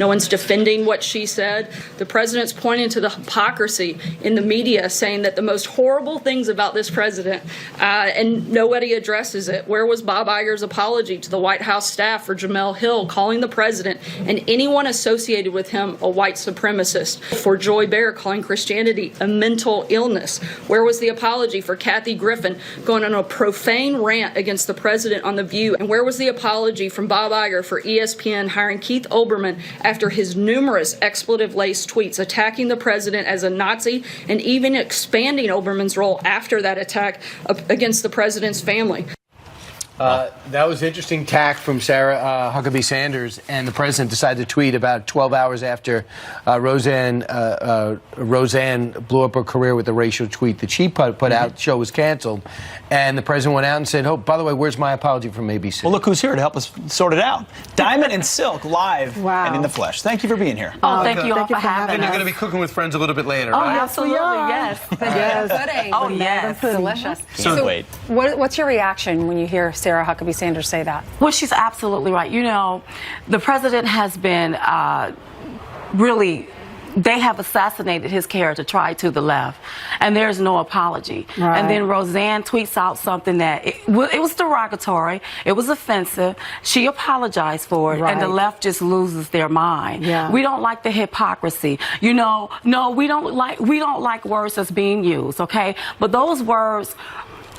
No one's defending what she said. The president's pointing to the hypocrisy in the media, saying that the most horrible things about this president, and nobody addresses it. Where was Bob Iger's apology to the White House staff for Jamel Hill calling the president and anyone associated with him a white supremacist? For Joy Behar calling Christianity a mental illness? Where was the apology for Kathy Griffin going on a profane rant against the president on The View? And where was the apology from Bob Iger for ESPN hiring Keith Olbermann after his numerous expletive-laced tweets attacking the president as a Nazi and even expanding Olbermann's role after that attack against the president's family? That was interesting tack from Sarah Huckabee Sanders, and the president decided to tweet about 12 hours after Rosanne blew up her career with the racial tweet that she put out. The show was canceled, and the president went out and said, "Oh, by the way, where's my apology from ABC?" Well, look who's here to help us sort it out. Diamond and Silk, live and in the flesh. Thank you for being here. Oh, thank you all for having us. And you're going to be cooking with friends a little bit later, Oh, right? absolutely, yes. Pudding. Oh, yes. Delicious. So wait. What's your reaction when you hear Sarah Huckabee Sanders say that? Well, she's absolutely right. You know, the president has been really, they have assassinated his character, tried to the left, and there's no apology. Right. And then Rosanne tweets out something that it was derogatory, it was offensive. She apologized for it, and the left just loses their mind. Yeah. We don't like the hypocrisy. You know, no, we don't like words that's being used, okay? But those words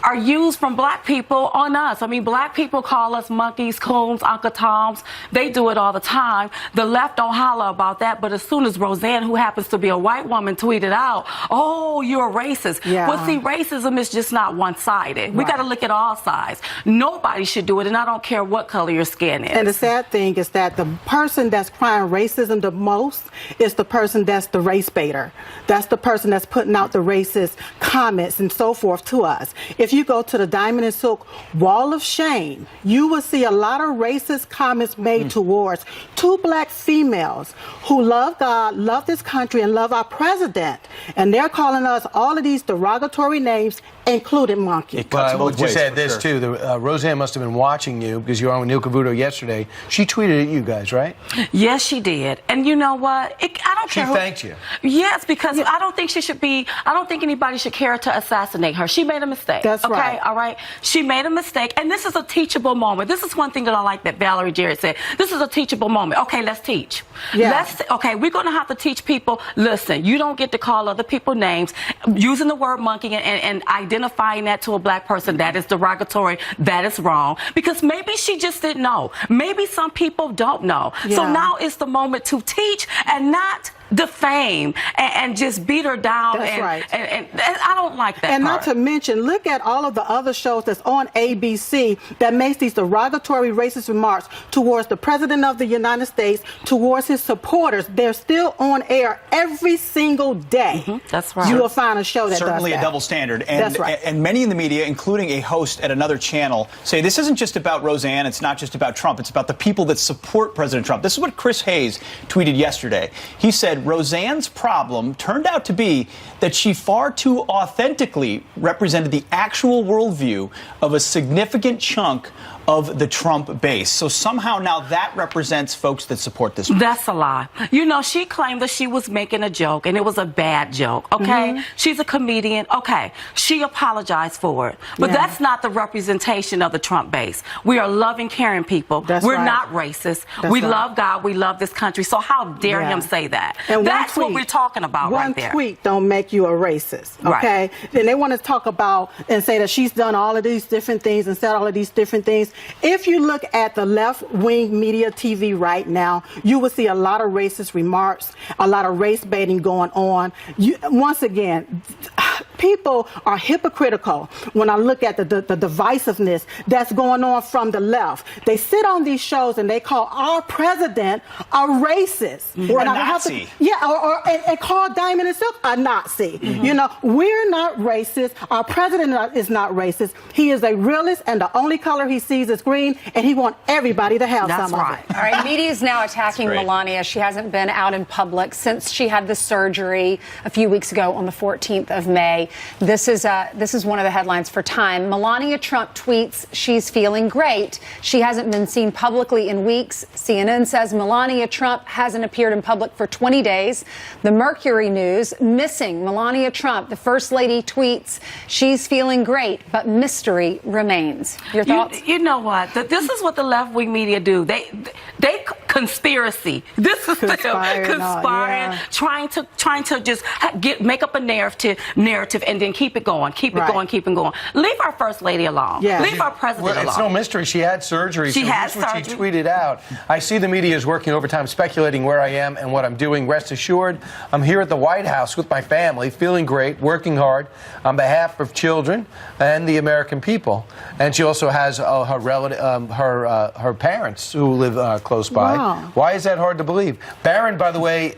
are used from black people on us. I mean, black people call us monkeys, coons, Uncle Toms. They do it all the time. The left don't holler about that, but as soon as Rosanne, who happens to be a white woman, tweeted out, "Oh, you're a racist." Yeah. Well, see, racism is just not one-sided. We got to look at all sides. Nobody should do it, and I don't care what color your skin is. And the sad thing is that the person that's crying racism the most is the person that's the race baiter. That's the person that's putting out the racist comments and so forth to us. If you go to the Diamond and Silk Wall of Shame, you will see a lot of racist comments made towards two black females who love God, love this country, and love our president. And they're calling us all of these derogatory names, including monkey. But I will just add this, too. Rosanne must have been watching you because you were on with Neil Cavuto yesterday. She tweeted at you guys, right? Yes, she did. And you know what? I don't care. She thanked you. Yes, because I don't think she should be, I don't think anybody should care to assassinate her. She made a mistake. That's right. Okay, all right? She made a mistake, and this is a teachable moment. This is one thing that I like that Valerie Jarrett said. This is a teachable moment. Okay, let's teach. Yeah. Okay, we're going to have to teach people, listen, you don't get to call other people names. Using the word monkey and identifying that to a black person, that is derogatory, that is wrong. Because maybe she just didn't know. Maybe some people don't know. Yeah. So now is the moment to teach and not defame and just beat her down. That's right. And I don't like that And part. not to mention, look at all of the other shows that's on ABC that makes these derogatory racist remarks towards the President of the United States, towards his supporters. They're still on air every single day. That's right. You will find a show that Certainly does a that. double standard. And, That's right. And many in the media, including a host at another channel, say this isn't just about Rosanne, it's not just about Trump, it's about the people that support President Trump. This is what Chris Hayes tweeted yesterday. He said, Rosanne's problem turned out to be that she far too authentically represented the actual worldview of a significant chunk of the Trump base. So somehow now that represents folks that support this. That's a lie. You know, she claimed that she was making a joke, and it was a bad joke, okay? She's a comedian, okay. She apologized for it. But that's not the representation of the Trump base. We are loving, caring people. We're not racist. We love God. We love this country. So how dare him say that? And that's what we're talking about right there. One tweet don't make you a racist, okay? And they want to talk about and say that she's done all of these different things and said all of these different things. If you look at the left-wing media TV right now, you will see a lot of racist remarks, a lot of race baiting going on. Once again, people are hypocritical when I look at the divisiveness that's going on from the left. They sit on these shows and they call our president a racist. Or and a Nazi. And call Diamond and Silk a Nazi. You know, we're not racist. Our president is not racist. He is a realist, and the only color he sees is green, and he wants everybody to have some of it. All right, media is now attacking Melania. She hasn't been out in public since she had the surgery a few weeks ago on the 14th of May. This is one of the headlines for Time. Melania Trump tweets she's feeling great. She hasn't been seen publicly in weeks. CNN says Melania Trump hasn't appeared in public for 20 days. The Mercury News, missing Melania Trump. The First Lady tweets she's feeling great, but mystery remains. Your thoughts? You know what? This is what the left-wing media do. They conspiracy. This is conspiring, yeah. trying to just make up a narrative, and then keep it going, keep it going. Leave our First Lady alone. Yeah. Leave our president alone. It's no mystery. She had surgery. She had That's what she surgery. tweeted out. I see the media is working overtime, speculating where I am and what I'm doing. Rest assured, I'm here at the White House with my family, feeling great, working hard on behalf of children and the American people. And she also has her parents who live close by. Wow. Why is that hard to believe? Barron, by the way,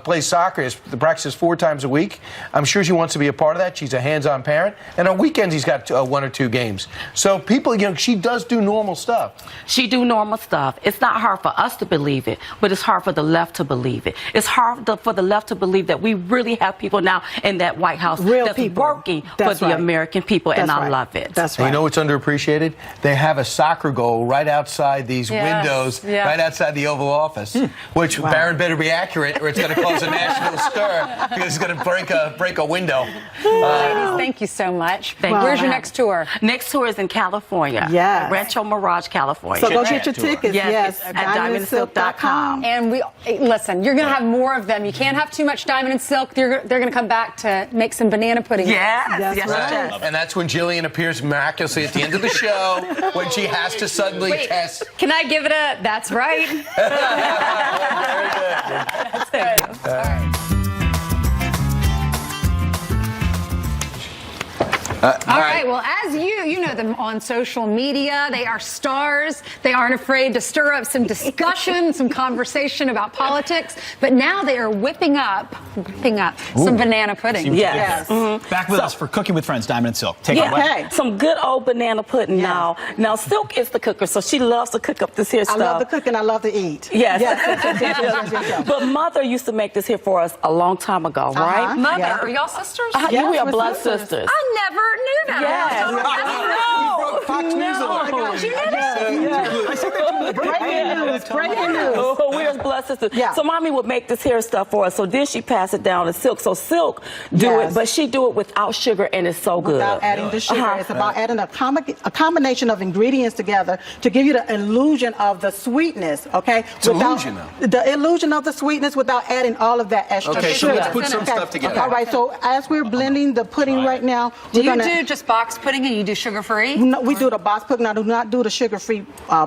plays soccer. He practices 4 times a week. I'm sure she wants to be a part of that. She's a hands-on parent. And on weekends, he's got 1 or 2 games. So people, she does do normal stuff. She do normal stuff. It's not hard for us to believe it, but it's hard for the left to believe it. It's hard for the left to believe that we really have people now in that White House that's working for the American people, and I love it. That's right. You know what's underappreciated? They have a soccer goal right outside these windows, right outside the Oval Office, which Barron better be accurate or it's going to cause a national stir because it's going to break a window. Ladies, thank you so much. Where's your next tour? Next tour is in California. Yes. Rancho Mirage, California. So go get your tickets. Yes, Yes, at diamondsilk.com. And listen, you're going to have more of them. You can't have too much Diamond and Silk. They're going to come back to make some banana pudding. That's Yes. right. And that's when Jillian appears miraculously at the end of the show when she has to suddenly test. Can I give it a that's right? Very good. That's good. All right. All right. Well, as you know them on social media, they are stars. They aren't afraid to stir up some discussion, some conversation about politics. But now they are whipping up some banana pudding. Yes. Back with us for Cooking with Friends, Diamond and Silk. Take it away. Okay. Some good old banana pudding now. Now, Silk is the cooker, so she loves to cook up this here stuff. I love to cook and I love to eat. Yes. Yes. But Mother used to make this here for us a long time ago, right? Mother, Yeah. are y'all sisters? Yes, We are we're blood sisters. sisters. I never knew that. Yes. You broke Fox News alert. Did you know that? Breaking news. Oh, we're just blood sisters. Yeah. So Mommy would make this hair stuff for us. So then she passed it down to Silk. So Silk do Yes. it, but she do it without sugar, and it's so good. Without adding the sugar. It's about adding a combination of ingredients together to give you the illusion of the sweetness, okay? It's illusion, though. The illusion of the sweetness without adding all of that extra Okay, so sugar. let's put some stuff together. All right, so as we're blending the pudding right now, Do we're you gonna do just box pudding and you do sugar-free? No, we do the box pudding. I do not do the sugar-free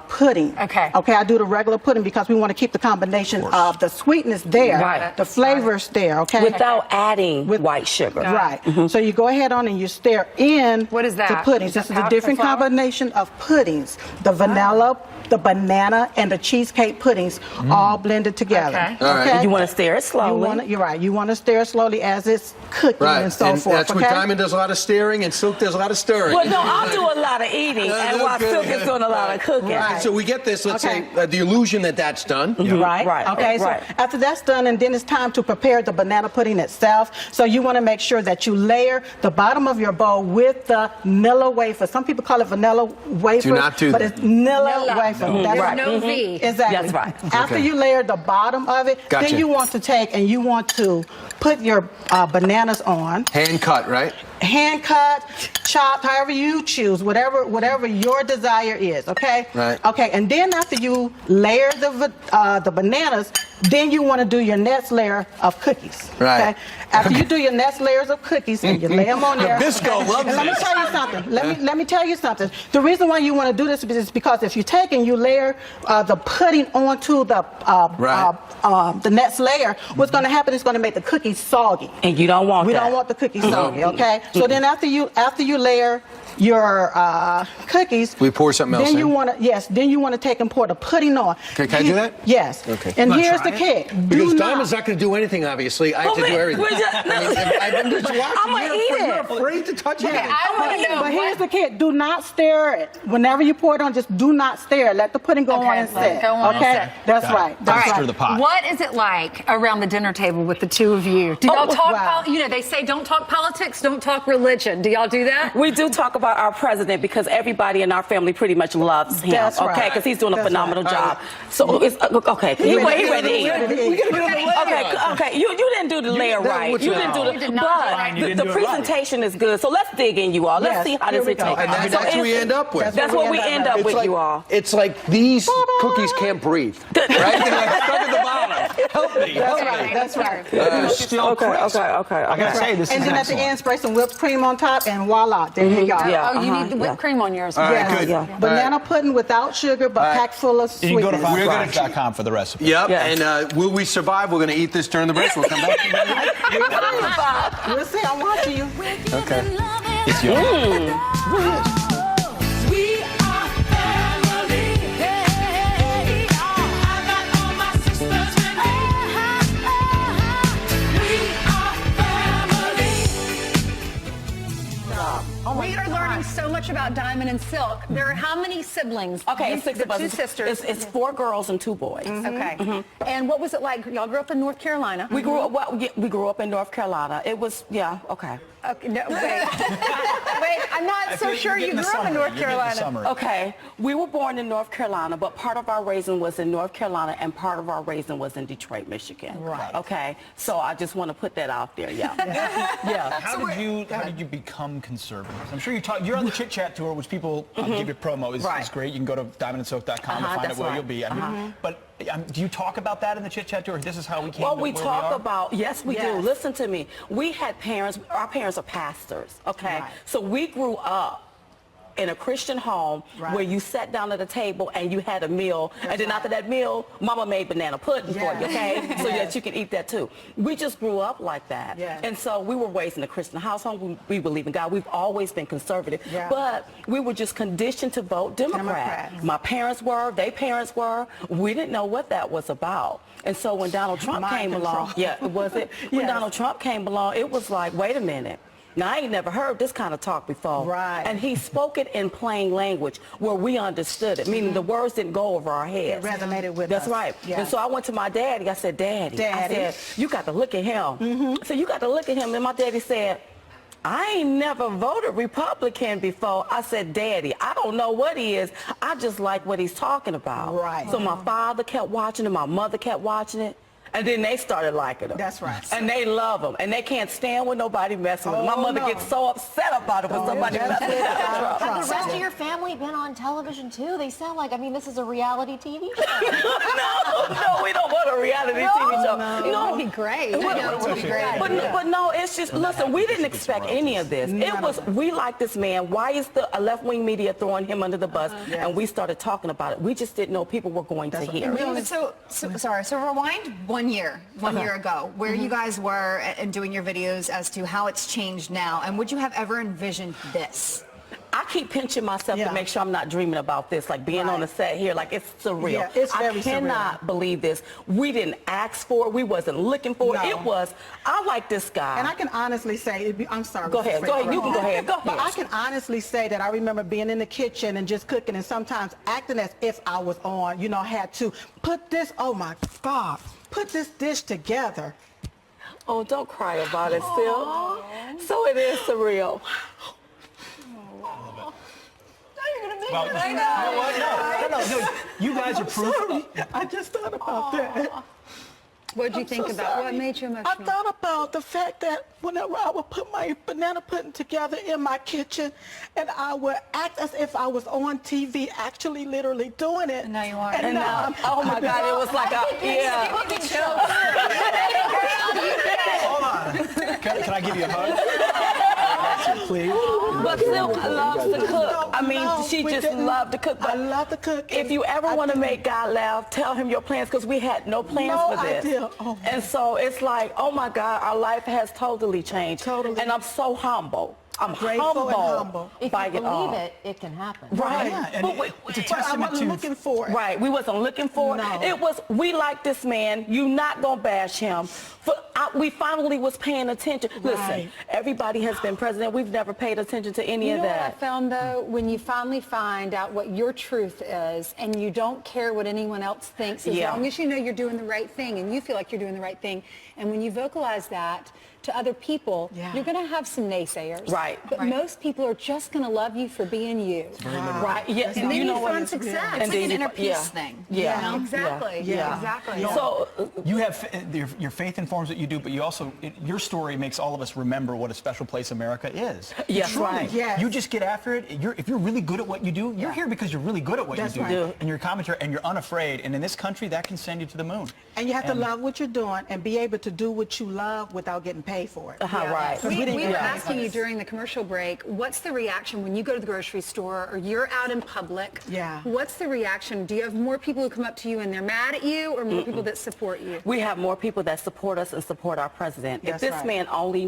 pudding. Okay. Okay, I do the regular pudding because we want to keep the combination of the sweetness there, Right. the flavors there, okay? Without adding white sugar. Right. So you go ahead on and you stir in What is that? the puddings. Is This that is a powder different flour? combination of puddings. The vanilla, the banana, and the cheesecake puddings all blended together. Okay. All right. You want to stir it slowly. You're right. You want to stir slowly as it's cooking Right. and so forth. That's okay? when Diamond does a lot of staring and Silk does a lot of stirring. Well, no, I'll do a lot of eating, and while Okay. Silk is doing a lot of cooking. Right. So we get this, let's Okay. say, the illusion that that's done. Right. Right. Okay. So Right. after that's done, and then it's time to prepare the banana pudding itself. So you want to make sure that you layer the bottom of your bowl with the Nilla wafer. Some people call it vanilla wafer, Do not do but that. it's Nilla wafer. That's There's no V. Exactly. That's right. After Okay. you layer the bottom of it, Gotcha. then you want to take and you want to put your bananas on. Hand cut, right? Hand cut, chopped, however you choose, whatever your desire is. Okay. Right. Okay. And then after you layer the bananas, then you want to do your next layer of cookies. Right. Okay. After you do your next layers of cookies and you lay them on there. Nabisco loves and let me this. tell you something. Let me tell you something. The reason why you want to do this is because if you take and you layer the pudding onto the next layer, what's going to happen is going to make the cookies soggy. And you don't want We that. don't want the cookies soggy, okay? So then after you layer your cookies, We pour something else then in? you want to then you want to take and pour the pudding on. Okay, can I do that? Yes. Okay. And Wanna here's try? the kid. Because Diamond's not going to do anything, obviously. I have to do everything. I'm just watching. I'm gonna eat it. You're afraid to touch anything. I want to know. But here's the kid. Do not stir it. Whenever you pour it on, just do not stir. Let the pudding go on and sit. Go on and Okay? sit. That's right. That's Stir right. the pot. What is it like around the dinner table with the two of you? Do y'all talk? wow. You know, they say don't talk politics, don't talk religion. Do y'all do that? We do talk about our president because everybody in our family pretty much loves him. That's right. Okay, because he's doing a That's phenomenal right. job. So it's okay. He ready to eat. We got to get on the layer. Okay. You didn't do the layer right. what You you didn't do know. the. You did not do it But right. You didn't the do it right. presentation is good. So let's dig in, you all. Let's Yes, see how here this we will go. take. And that's what we end up with. That's what we end up with, you all. It's like these cookies can't breathe, right? They're like stuck at the bottom. Help me, help me. That's right. Still crisp. Okay. I gotta say, this And is then at excellent. the end, spray some whipped cream on top, and voila, there you go. Yeah. Oh, you need the whipped cream on yours. All right, Yes. good. Yeah. Banana pudding without sugar, but packed full of You can go to sweetness. foxfries.com for the recipe. Yep, Yes. and will we survive? We're going to eat this during the break. We'll come back. We'll see. I'm watching you. Okay. It's yummy. We are family. Hey, I got all my sisters with me. We are family. We are learning so much about Diamond and Silk. There are how many siblings? Okay, You- it's 6 the of us. two sisters. It's 4 girls and 2 boys. Okay. And what was it like? Y'all grew up in North Carolina. We grew up. Well, yeah, we grew up in North Carolina. It was okay. Okay, no, wait. Wait, I'm not so sure you grew up in North Carolina. Okay, we were born in North Carolina, but part of our raising was in North Carolina, and part of our raising was in Detroit, Michigan. Right. Okay, so I just want to put that out there. Yeah. Yeah. How did you become conservative? I'm sure you're on the Chit Chat tour, which people give you promo is Right. great. You can go to diamondandsilk.com to find out that's where right. you'll be. I mean, but do you talk about that in the Chit Chat tour? This is how we came Well, to we where talk are? about, yes, we do. Yes. Listen to me. We had parents, our parents are pastors, okay? Right. So we grew up in a Christian home where you sat down at a table and you had a meal, and then after that meal, mama made banana pudding for you, okay? So that you could eat that too. We just grew up like that. Yes. And so we were raised in a Christian household. We believe in God. We've always been conservative, Yeah. but we were just conditioned to vote Democrat. Democrat. My parents were, their parents were. We didn't know what that was about. And so when Donald Trump Mind came control. along, yeah, was it? When Yes. Donald Trump came along, it was like, wait a minute. Now, I ain't never heard this kind of talk before. Right. And he spoke it in plain language where we understood it, meaning the words didn't go over our heads. It resonated with That's us. right. Yeah. And so I went to my daddy. I said, Daddy. Daddy. I said, you got to look at him. So you got to look at him. And my daddy said, I ain't never voted Republican before. I said, Daddy, I don't know what he is. I just like what he's talking about. Right. So my father kept watching it. My mother kept watching it. And then they started liking him. That's right. And they love him. And they can't stand when nobody messes with him. My Oh, mother no. gets so upset about it when somebody just messes with get Donald out. Trump. Have the rest of your family been on television too? They sound like, I mean, this is a reality TV show. No, we don't want a reality TV show. That would be great. That would be great. But no, it's just, listen, we didn't expect any of this. It was, we like this man. Why is the left-wing media throwing him under the bus? And we started talking about it. We just didn't know people were going to hear it. So rewind 1 year ago, where you guys were and doing your videos as to how it's changed now, and would you have ever envisioned this? I keep pinching myself Yeah. to make sure I'm not dreaming about this, like being on the set here, like it's surreal. Yeah, it's very I cannot believe this. We didn't ask for it. We wasn't looking for it. No. It was, I like this guy. And I can honestly say, I'm sorry. Go ahead. Mrs. Go ahead. You Frank. can go ahead. Go But I ahead. can honestly say that I remember being in the kitchen and just cooking and sometimes acting as if I was on, had to put this, oh my God, put this dish together. Oh, don't cry about it, Sil. So it is surreal. Well, you know what? No. You guys are proof. I just thought about that. What did you think so about? What sorry. made you I emotional? thought about the fact that whenever I would put my banana pudding together in my kitchen and I would act as if I was on TV, actually literally doing it. And now you are. And now I'm- Oh my God, it was like a, yeah. Hold on. Can I give you a hug? Please. But Silk loves to cook. I mean, she we just didn't. loved to cook. I But love to cook. if you ever I want to didn't. make God laugh, tell him your plans, because we had no plans No for this. idea. Oh, and so it's like, oh my God, our life has totally changed. Totally. And I'm so humble. I'm Grateful and humble. If by you it all. believe it, it can happen. Right. Yeah, and it's a But I testament wasn't to. looking for it. Right, we wasn't looking for it. No. It was, we like this man. You not gonna bash him. We finally was paying attention. Listen, Right. everybody has been president. We've never paid attention to any You of know what I that. found though? When you finally find out what your truth is and you don't care what anyone else thinks, as Yeah. long as you know you're doing the right thing and you feel like you're doing the right thing, and when you vocalize that to other people, Yeah. you're going to have some naysayers. Right. But most people are just going to love you for being you. Right. Yes. And then you you, know what? find success. It's like then an you- inner peace yeah. thing. Yeah. You know? Exactly. Yeah. Exactly. So You have your faith informs what you do, but you also your story makes all of us remember what a special place America is. Yes, Truly. right. Yes. You just get after it. If you're really good at what you do, you're here because you're really good at what That's you do, right. and your commentary, and you're unafraid. And in this country, that can send you to the moon. And you have to love what you're doing and be able to do what you love without getting paid for it. right. 'Cause We didn't were get asking paid. you during the commercial break, what's the reaction when you go to the grocery store or you're out in public? Yeah. What's the reaction? Do you have more people who come up to you and they're mad at you, or more people that support you? we have more people that support us and support our president. That's If this right. man only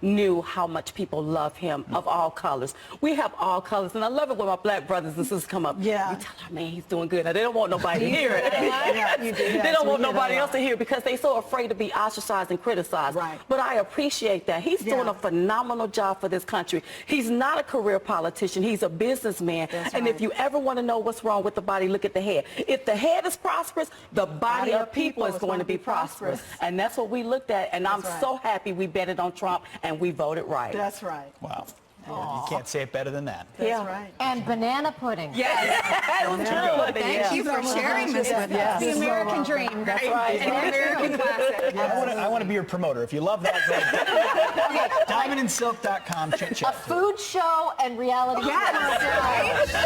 knew how much people love him of all colors. We have all colors, and I love it when my black brothers and sisters come up. Yeah. We tell our man he's doing good. Now, they don't want nobody to hear it. Yeah, you do. They Yes, don't we want hear that nobody a else to lot. hear it because they're so afraid to be ostracized and criticized. Right. But I appreciate that. He's doing Yeah. a phenomenal job for this country. He's not a career politician. He's a businessman. That's and right. if you ever want to know what's wrong with the body, look at the head. If the head is prosperous, the body of people is going to be prosperous. And that's what we looked at. And I'm right. so happy we betted on Trump and we voted right. That's right. Wow. You can't say it better than that. That's Yeah. right. And banana pudding. Yes. Thank you for sharing this with us. The American dream, That's right? right. An American classic. I want to be your promoter. If you love that, go diamondandsilk.com. Chit chat. A food show and reality show.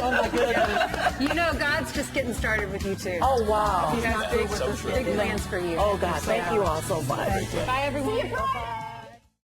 Oh my goodness. You know, God's just getting started with you too. Oh, wow. He's got big plans for you. Oh, God. Thank you all so much. Bye, everyone.